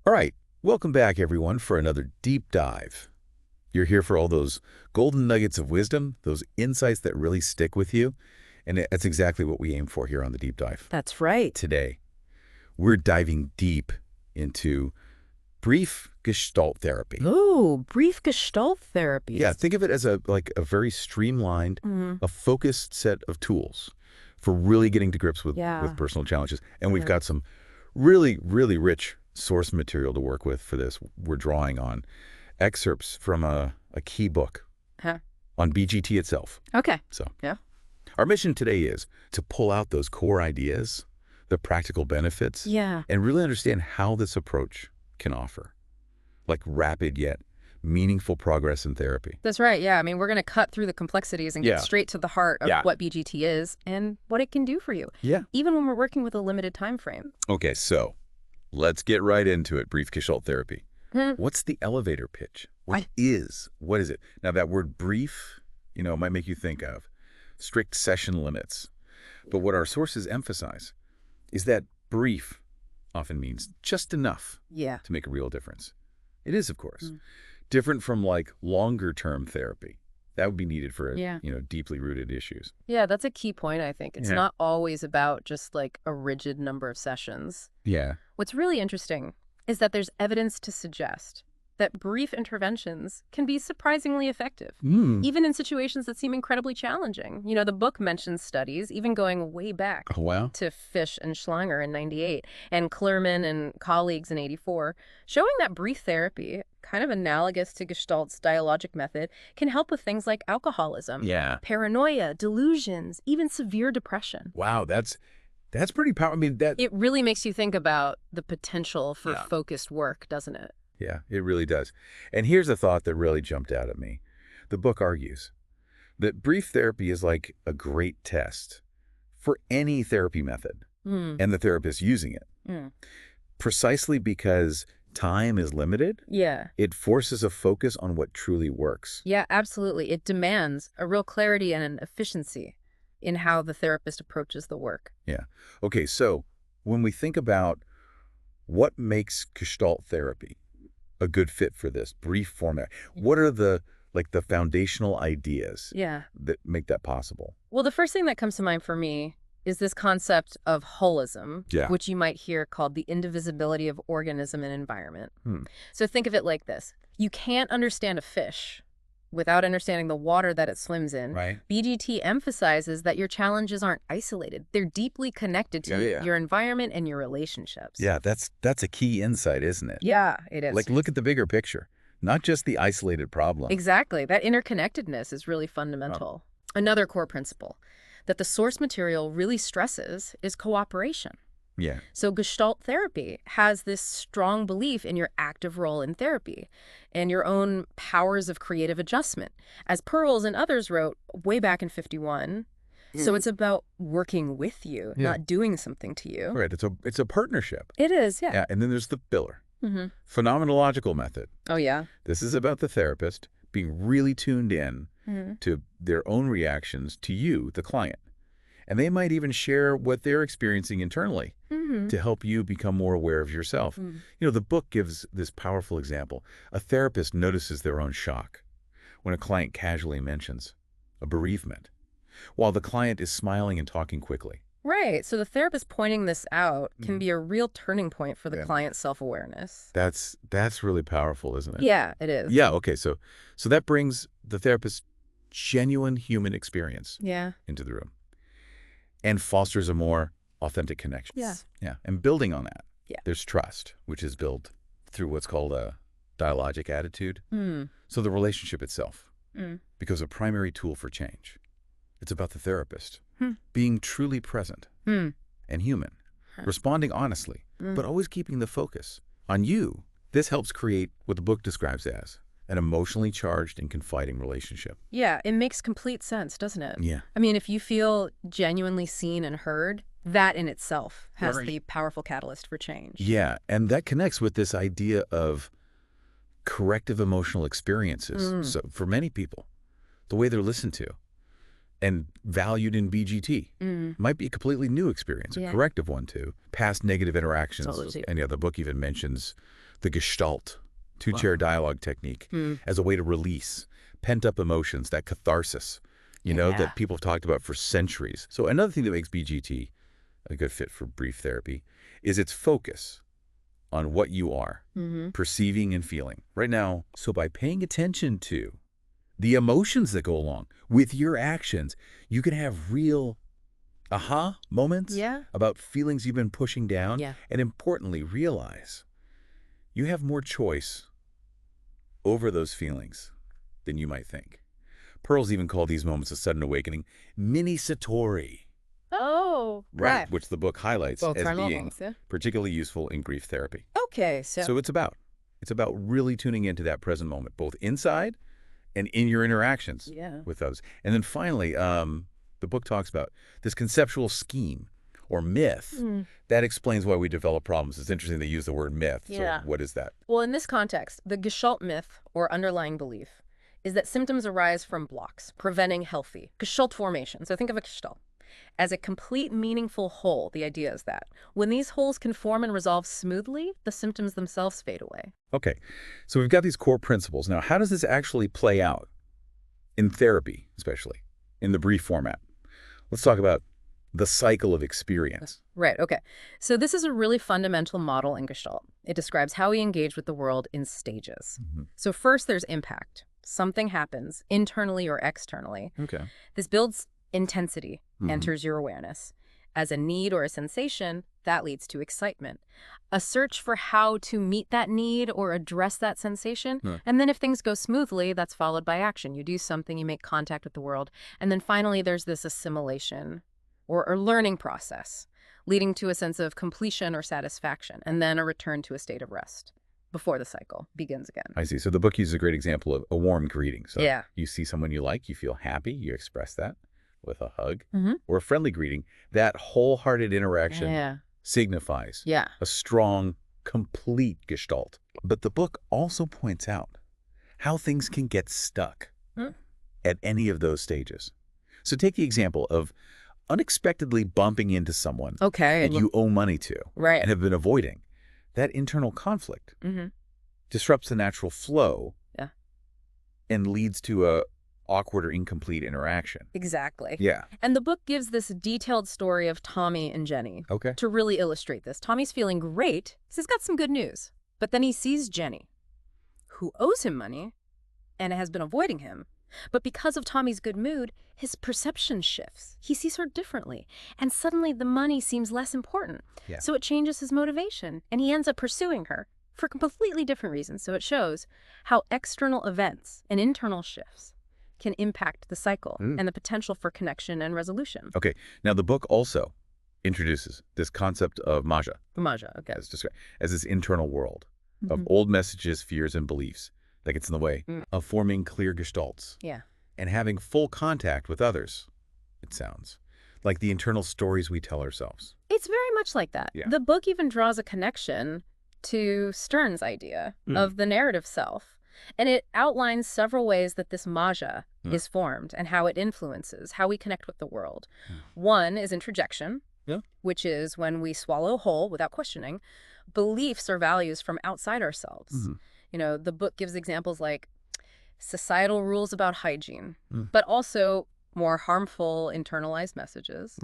All right, welcome back, everyone, for another deep dive. You're here for all those golden nuggets of wisdom, those insights that really stick with you, and that's exactly what we aim for here on the deep dive. That's right. Today, we're diving deep into brief Gestalt therapy. Ooh, brief Gestalt Therapies. Yeah, think of it as a very streamlined, a focused set of tools for really getting to grips with personal challenges. And we've got some really, really rich source material to work with for this. We're drawing on excerpts from a key book on BGT itself. Okay. So Yeah. our mission today is to pull out those core ideas, the practical benefits, and really understand how this approach can offer, like rapid yet meaningful progress in therapy. That's right. Yeah. I mean, we're going to cut through the complexities and get straight to the heart of what BGT is and what it can do for you. Yeah. Even when we're working with a limited time frame. Okay, so let's get right into it, brief Gestalt therapy. What's the elevator pitch? What is it? Now, that word brief, might make you think of strict session limits. But what our sources emphasize is that brief often means just enough to make a real difference. It is, of course, different from like longer-term therapy. That would be needed for, deeply rooted issues. Yeah, that's a key point, I think. It's not always about just like a rigid number of sessions. Yeah. What's really interesting is that there's evidence to suggest that brief interventions can be surprisingly effective, even in situations that seem incredibly challenging. The book mentions studies, even going way back to Fish and Schlanger in '98, and Klerman and colleagues in '84, showing that brief therapy, kind of analogous to Gestalt's dialogic method, can help with things like alcoholism, paranoia, delusions, even severe depression. Wow, that's pretty powerful. I mean, It really makes you think about the potential for focused work, doesn't it? Yeah, it really does. And here's a thought that really jumped out at me. The book argues that brief therapy is like a great test for any therapy method and the therapist using it. Precisely because time is limited, it forces a focus on what truly works. Yeah, absolutely. It demands a real clarity and an efficiency in how the therapist approaches the work. Yeah. Okay, so when we think about what makes Gestalt therapy a good fit for this brief format, what are the foundational ideas that make that possible? Well, the first thing that comes to mind for me is this concept of holism, which you might hear called the indivisibility of organism and environment. So think of it like this. You can't understand a fish without understanding the water that it swims in. Right. BGT emphasizes that your challenges aren't isolated. They're deeply connected to your environment and your relationships. Yeah, that's a key insight, isn't it? Yeah, it is. Like, look at the bigger picture, not just the isolated problem. Exactly. That interconnectedness is really fundamental. Another core principle that the source material really stresses is cooperation. Yeah. So Gestalt therapy has this strong belief in your active role in therapy and your own powers of creative adjustment. As Pearls and others wrote way back in '51, so it's about working with you, not doing something to you. Right. It's a partnership. It is, Yeah. And then there's the filler. Phenomenological method. Oh, yeah. This is about the therapist being really tuned in to their own reactions to you, the client. And they might even share what they're experiencing internally to help you become more aware of yourself. The book gives this powerful example. A therapist notices their own shock when a client casually mentions a bereavement, while the client is smiling and talking quickly. Right. So the therapist pointing this out can be a real turning point for the client's self-awareness. That's really powerful, isn't it? Yeah, it is. Yeah, okay. So that brings the therapist's genuine human experience into the room and fosters a more authentic connection. Yeah. And building on that, there's trust, which is built through what's called a dialogic attitude. So the relationship itself becomes a primary tool for change. It's about the therapist being truly present and human, responding honestly, but always keeping the focus on you. This helps create what the book describes as an emotionally charged and confiding relationship. Yeah, it makes complete sense, doesn't it? Yeah. I mean, if you feel genuinely seen and heard, that in itself has the powerful catalyst for change. Yeah, and that connects with this idea of corrective emotional experiences. So for many people, the way they're listened to and valued in BGT might be a completely new experience, a corrective one too. Past negative interactions. Totally. And the book even mentions the Gestalt, two-chair dialogue technique, as a way to release pent-up emotions, that catharsis, you know, that people have talked about for centuries. So another thing that makes BGT a good fit for brief therapy is its focus on what you are perceiving and feeling right now. So by paying attention to the emotions that go along with your actions, you can have real aha moments about feelings you've been pushing down. And importantly, realize you have more choice over those feelings than you might think. Pearls even call these moments of sudden awakening mini satori. Oh, right. Which the book highlights as being particularly useful in grief therapy. Okay, so it's about really tuning into that present moment, both inside and in your interactions with others. And then finally, the book talks about this conceptual scheme or myth that explains why we develop problems. It's interesting they use the word myth. So what is that? Well, in this context, the Gestalt myth, or underlying belief, is that symptoms arise from blocks, preventing healthy Gestalt formation. So think of a Gestalt as a complete, meaningful whole. The idea is that when these holes can form and resolve smoothly, the symptoms themselves fade away. Okay, so we've got these core principles. Now, how does this actually play out in therapy, especially in the brief format? Let's talk about the cycle of experience. Right, okay. So this is a really fundamental model in Gestalt. It describes how we engage with the world in stages. So first, there's impact. Something happens, internally or externally. Okay. This builds intensity, enters your awareness. As a need or a sensation, that leads to excitement. A search for how to meet that need or address that sensation. And then if things go smoothly, that's followed by action. You do something, you make contact with the world. And then finally, there's this assimilation or learning process, leading to a sense of completion or satisfaction, and then a return to a state of rest before the cycle begins again. I see. So the book uses a great example of a warm greeting. So you see someone you like, you feel happy, you express that with a hug or a friendly greeting. That wholehearted interaction signifies a strong, complete Gestalt. But the book also points out how things can get stuck at any of those stages. So take the example of unexpectedly bumping into someone that you owe money to and have been avoiding. That internal conflict disrupts the natural flow and leads to a awkward or incomplete interaction. Exactly. Yeah. And the book gives this detailed story of Tommy and Jenny to really illustrate this. Tommy's feeling great because he's got some good news. But then he sees Jenny, who owes him money and has been avoiding him. But because of Tommy's good mood, his perception shifts. He sees her differently. And suddenly the money seems less important. So it changes his motivation. And he ends up pursuing her for completely different reasons. So it shows how external events and internal shifts can impact the cycle and the potential for connection and resolution. Okay. Now, the book also introduces this concept of Maja. Maja, okay. As described as this internal world of old messages, fears, and beliefs that gets in the way of forming clear gestalts. And having full contact with others, it sounds like the internal stories we tell ourselves. It's very much like that. The book even draws a connection to Stern's idea of the narrative self. And it outlines several ways that this Maja is formed and how it influences how we connect with the world. One is introjection, which is when we swallow whole without questioning beliefs or values from outside ourselves. You know, the book gives examples like societal rules about hygiene, but also more harmful internalized messages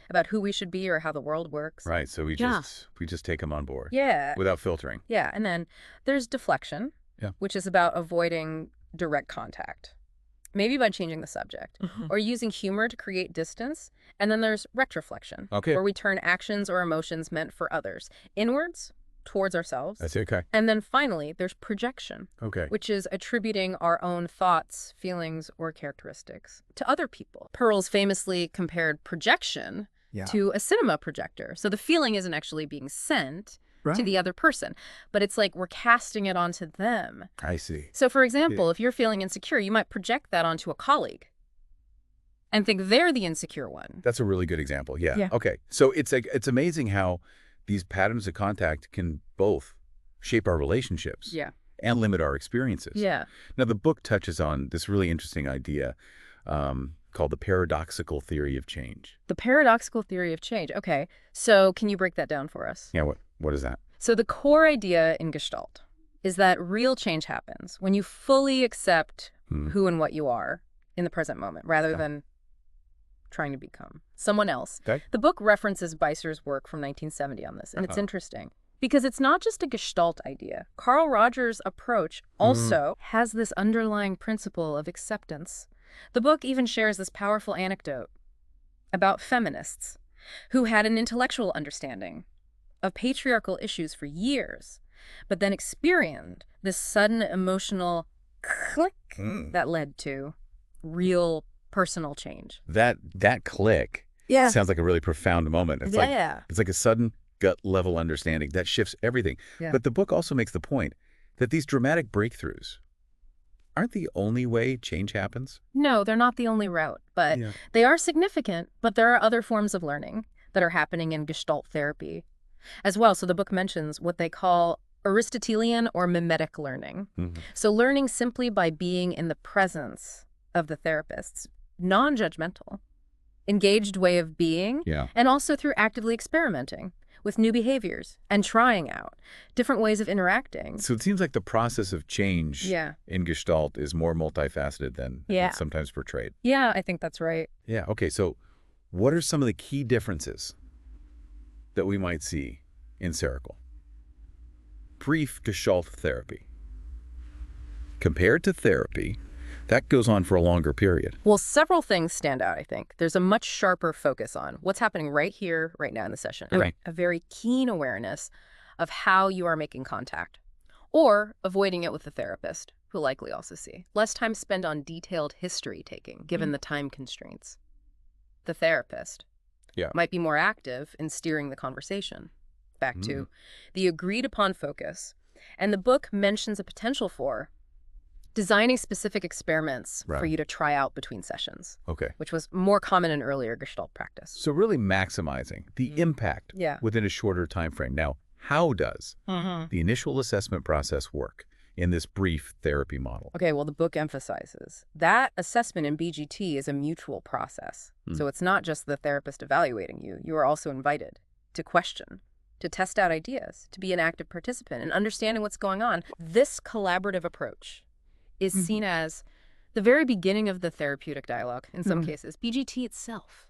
about who we should be or how the world works. Right. So we just take them on board. Without filtering. And then there's deflection, which is about avoiding direct contact, maybe by changing the subject or using humor to create distance. And then there's retroflection, where we turn actions or emotions meant for others inwards towards ourselves. That's okay. And then finally, there's projection, which is attributing our own thoughts, feelings, or characteristics to other people. Pearls famously compared projection to a cinema projector. So the feeling isn't actually being sent to the other person, but it's like we're casting it onto them. I see. So for example, if you're feeling insecure, you might project that onto a colleague and think they're the insecure one. That's a really good example. Okay. So it's amazing how these patterns of contact can both shape our relationships and limit our experiences. Now, the book touches on this really interesting idea called the paradoxical theory of change. The paradoxical theory of change. Okay. So can you break that down for us? Yeah. What is that? So the core idea in Gestalt is that real change happens when you fully accept who and what you are in the present moment, rather than trying to become someone else. Okay. The book references Beiser's work from 1970 on this, and it's interesting because it's not just a Gestalt idea. Carl Rogers' approach also has this underlying principle of acceptance. The book even shares this powerful anecdote about feminists who had an intellectual understanding of patriarchal issues for years, but then experienced this sudden emotional click that led to real personal change. That click sounds like a really profound moment. It's like a sudden gut level understanding that shifts everything. Yeah. But the book also makes the point that these dramatic breakthroughs aren't the only way change happens. No, they're not the only route, but they are significant. But there are other forms of learning that are happening in Gestalt therapy as well. So the book mentions what they call Aristotelian or mimetic learning. So learning simply by being in the presence of the therapist's non-judgmental, engaged way of being, and also through actively experimenting with new behaviors and trying out different ways of interacting. So it seems like the process of change in Gestalt is more multifaceted than it's sometimes portrayed. Yeah, I think that's right. Yeah, okay, so what are some of the key differences that we might see in Seroquel? Brief Gestalt Therapy. Compared to therapy, that goes on for a longer period. Well, several things stand out, I think. There's a much sharper focus on what's happening right here, right now in the session. Right. A very keen awareness of how you are making contact or avoiding it with the therapist, who likely also see. Less time spent on detailed history taking, given the time constraints. The therapist might be more active in steering the conversation. Back to the agreed upon focus. And the book mentions a potential for designing specific experiments for you to try out between sessions, which was more common in earlier Gestalt practice. So really maximizing the impact within a shorter time frame. Now, how does the initial assessment process work in this brief therapy model? Okay, well, the book emphasizes that assessment in BGT is a mutual process. So it's not just the therapist evaluating you. You are also invited to question, to test out ideas, to be an active participant in understanding what's going on. This collaborative approach is seen as the very beginning of the therapeutic dialogue in some cases. BGT itself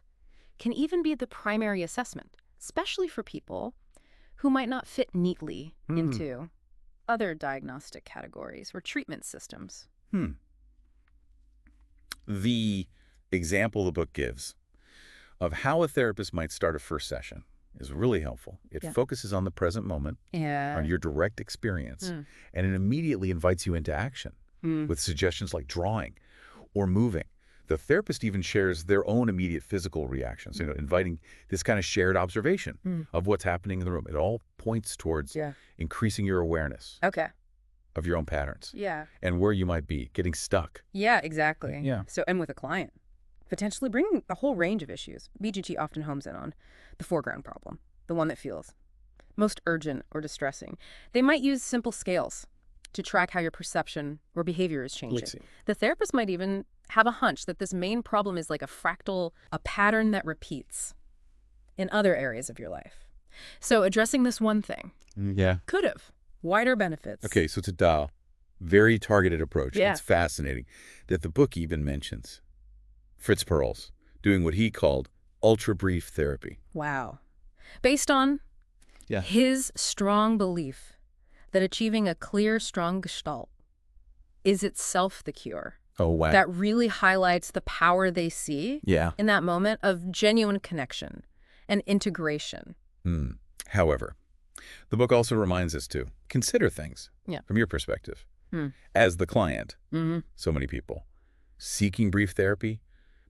can even be the primary assessment, especially for people who might not fit neatly into other diagnostic categories or treatment systems. The example the book gives of how a therapist might start a first session is really helpful. It focuses on the present moment, on your direct experience, and it immediately invites you into action with suggestions like drawing or moving. The therapist even shares their own immediate physical reactions, inviting this kind of shared observation of what's happening in the room. It all points towards increasing your awareness of your own patterns and where you might be getting stuck. Yeah, exactly. So, and with a client, potentially bringing a whole range of issues. BGT often homes in on the foreground problem, the one that feels most urgent or distressing. They might use simple scales to track how your perception or behavior is changing. The therapist might even have a hunch that this main problem is like a fractal, a pattern that repeats in other areas of your life. So addressing this one thing could have wider benefits. Okay, so it's a very targeted approach. It's fascinating that the book even mentions Fritz Perls doing what he called ultra-brief therapy. Wow. Based on his strong belief that achieving a clear, strong gestalt is itself the cure. Oh, wow. That really highlights the power they see in that moment of genuine connection and integration. However, the book also reminds us to consider things from your perspective. As the client, so many people seeking brief therapy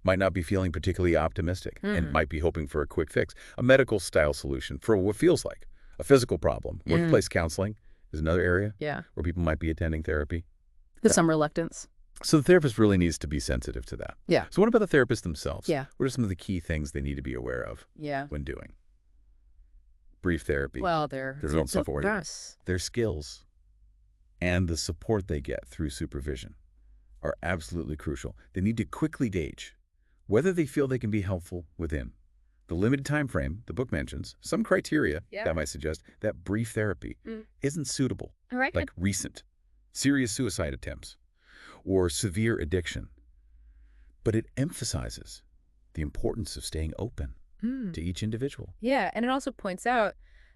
might not be feeling particularly optimistic and might be hoping for a quick fix, a medical style solution for what feels like a physical problem. Workplace counseling is another area where people might be attending therapy. With some reluctance. So the therapist really needs to be sensitive to that. So what about the therapist themselves? What are some of the key things they need to be aware of when doing brief therapy? Well, their skills and the support they get through supervision are absolutely crucial. They need to quickly gauge whether they feel they can be helpful within the limited time frame the book mentions, some criteria that might suggest that brief therapy isn't suitable, like recent, serious suicide attempts, or severe addiction. But it emphasizes the importance of staying open to each individual. Yeah, and it also points out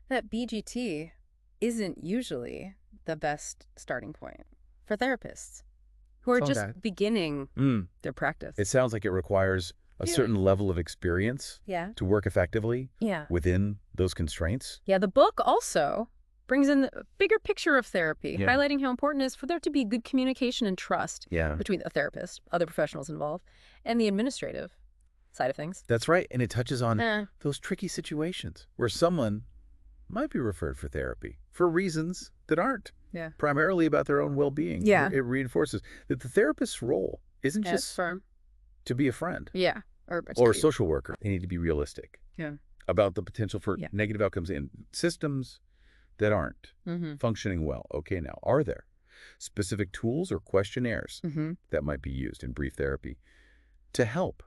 that BGT isn't usually the best starting point for therapists who are just beginning their practice. It sounds like it requires a certain level of experience to work effectively within those constraints. Yeah, the book also brings in the bigger picture of therapy, highlighting how important it is for there to be good communication and trust between the therapist, other professionals involved, and the administrative side of things. That's right, and it touches on those tricky situations where someone might be referred for therapy for reasons that aren't primarily about their own well-being. Yeah. It reinforces that the therapist's role isn't just to be a friend or a social worker. They need to be realistic about the potential for negative outcomes in systems that aren't functioning well. Okay, now, are there specific tools or questionnaires that might be used in brief therapy to help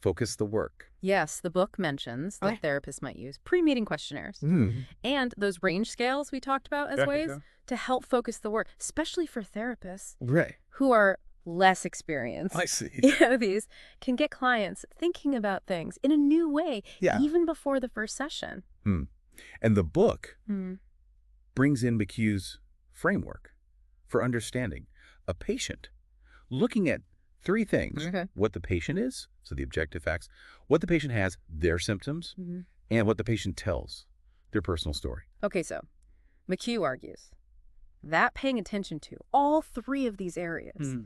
focus the work? Yes, the book mentions that therapists might use pre-meeting questionnaires and those range scales we talked about as ways to help focus the work, especially for therapists who are less experienced. I see. These can get clients thinking about things in a new way, even before the first session. And the book brings in McHugh's framework for understanding a patient, looking at three things: what the patient is, so the objective facts, what the patient has, their symptoms, and what the patient tells, their personal story. Okay, so McHugh argues that paying attention to all three of these areas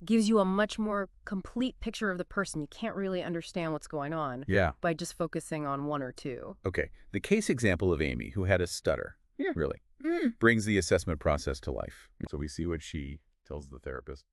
gives you a much more complete picture of the person. You can't really understand what's going on by just focusing on one or two. Okay, the case example of Amy, who had a stutter, really brings the assessment process to life. So we see what she tells the therapist.